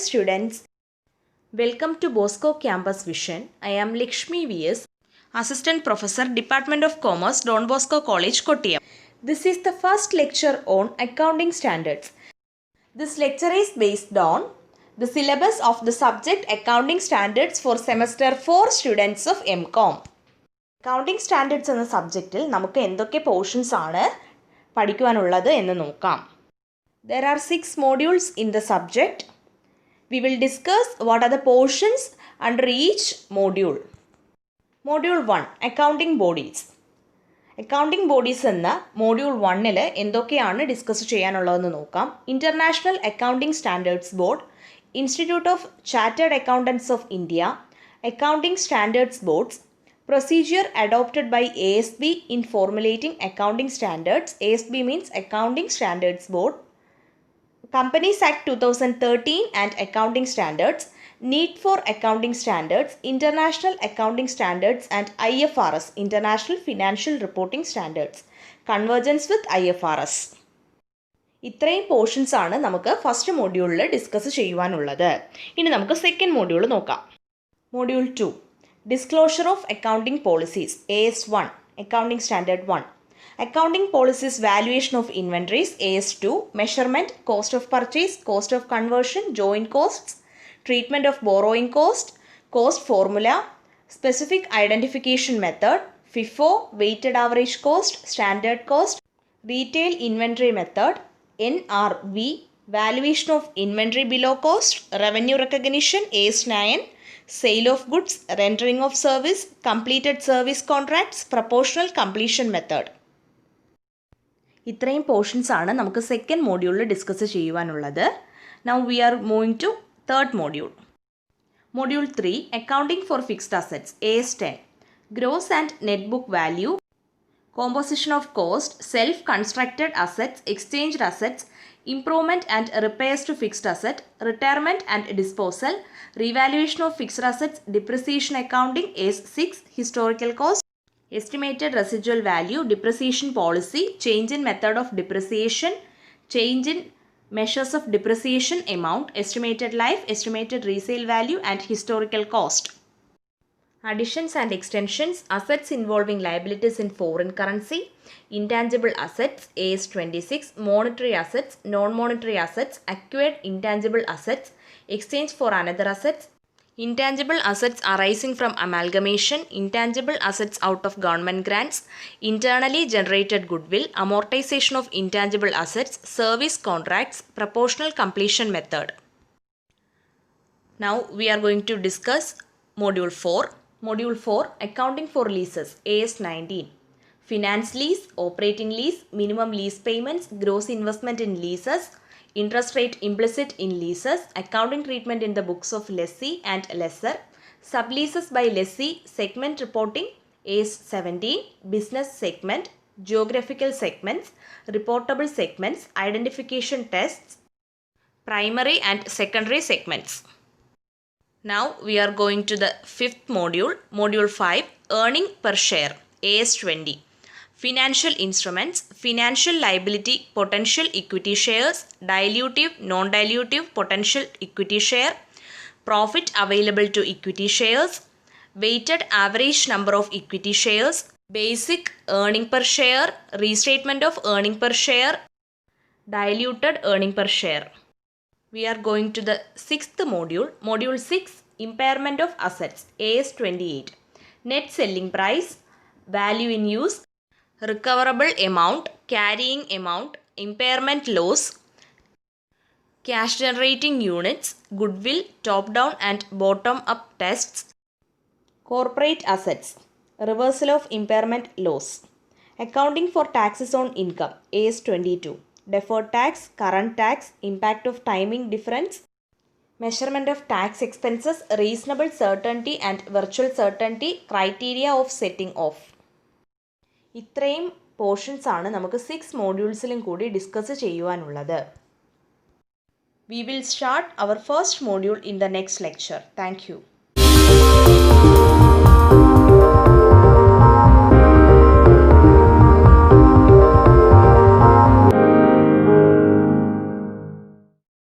students. Welcome to Bosco Campus Vision. I am Lakshmi V.S., Assistant Professor, Department of Commerce, Don Bosco College, Kottayam. This is the first lecture on accounting standards. This lecture is based on the syllabus of the subject Accounting Standards for Semester 4 students of MCOM. Accounting Standards എന്ന സബ്ജക്റ്റിൽ നമുക്ക് എന്തൊക്കെ portions ആണ് പഠിക്കുവാനുള്ളത് എന്ന് നോക്കാം. There are 6 modules in the subject. We will discuss what are the portions under each module. Module 1 Accounting Bodies. Accounting Bodies എന്ന Module 1-ൽ എന്തൊക്കെയാണ് discuss ചെയ്യാനുള്ളതെന്ന് നോക്കാം. International Accounting Standards Board, Institute of Chartered Accountants of India, Accounting Standards Boards, Procedure adopted by ASB in formulating accounting standards. ASB means Accounting Standards Board. Companies Act 2013 and Accounting Standards, Need for Accounting Standards, International Accounting Standards and IFRS, International Financial Reporting Standards, Convergence with IFRS. ഇത്രയും portions ആണ് നമുക്ക് first മോഡ്യൂളിൽ discuss ചെയ്യുവാനുള്ളത്. ഇനി നമുക്ക് second module നോക്കാം. Module 2 Disclosure of Accounting Policies, AS1, Accounting Standard 1. Accounting Policies Valuation of Inventories, AS2, Measurement, Cost of Purchase, Cost of Conversion, Joint Costs, Treatment of Borrowing Cost, Cost Formula, Specific Identification Method, FIFO, Weighted Average Cost, Standard Cost, Retail Inventory Method, NRV, Valuation of Inventory Below Cost, Revenue Recognition, AS9, Sale of Goods, Rendering of Service, Completed Service Contracts, Proportional Completion Method. ഇത്രയും portions ആണ് നമുക്ക് second മോഡ്യൂളിൽ discuss ചെയ്യുവാനുള്ളത്. Now we are moving to third module. Module 3 accounting for fixed assets, AS10, gross and net book value, composition of cost, self constructed assets, exchanged assets, improvement and repairs to fixed asset, retirement and disposal, revaluation of fixed assets, depreciation accounting, AS6, historical cost, estimated residual value, depreciation policy, change in method of depreciation, change in measures of depreciation amount, estimated life, estimated resale value and historical cost. Additions and extensions, assets involving liabilities in foreign currency, intangible assets, AS26, monetary assets, non-monetary assets, acquired intangible assets, exchange for another assets, intangible assets arising from amalgamation, intangible assets out of government grants, internally generated goodwill, amortization of intangible assets, service contracts, proportional completion method. Now we are going to discuss Module 4. Module 4 Accounting for Leases, AS19, Finance Lease, Operating Lease, Minimum Lease Payments, Gross Investment in Leases, Interest Rate Implicit in Leases, Accounting Treatment in the Books of Lessee and Lessor, Subleases by Lessee, Segment Reporting, AS17, Business Segment, Geographical Segments, Reportable Segments, Identification Tests, Primary and Secondary Segments. Now we are going to the fifth module, Module 5, Earning per Share, AS20, Financial Instruments, Financial Liability, Potential Equity Shares, Dilutive, Non-Dilutive, Potential Equity Share, Profit Available to Equity Shares, Weighted Average Number of Equity Shares, Basic Earning per Share, Restatement of Earning per Share, Diluted Earning per Share. We are going to the sixth module, Module 6, Impairment of Assets, AS28, Net Selling Price, Value in Use, Recoverable Amount, Carrying Amount, Impairment Loss, Cash Generating Units, Goodwill, Top-Down and Bottom-Up Tests, Corporate Assets, Reversal of Impairment Loss, Accounting for Taxes on Income, AS22, Deferred tax, current tax, impact of timing difference, measurement of tax expenses, reasonable certainty and virtual certainty, criteria of setting off. ഇത്രയും portions ആണ് നമുക്ക് 6 മോഡ്യൂൾസിലും കൂടി discuss ചെയ്യുവാനുള്ളത്. We will start our first module in the next lecture. Thank you.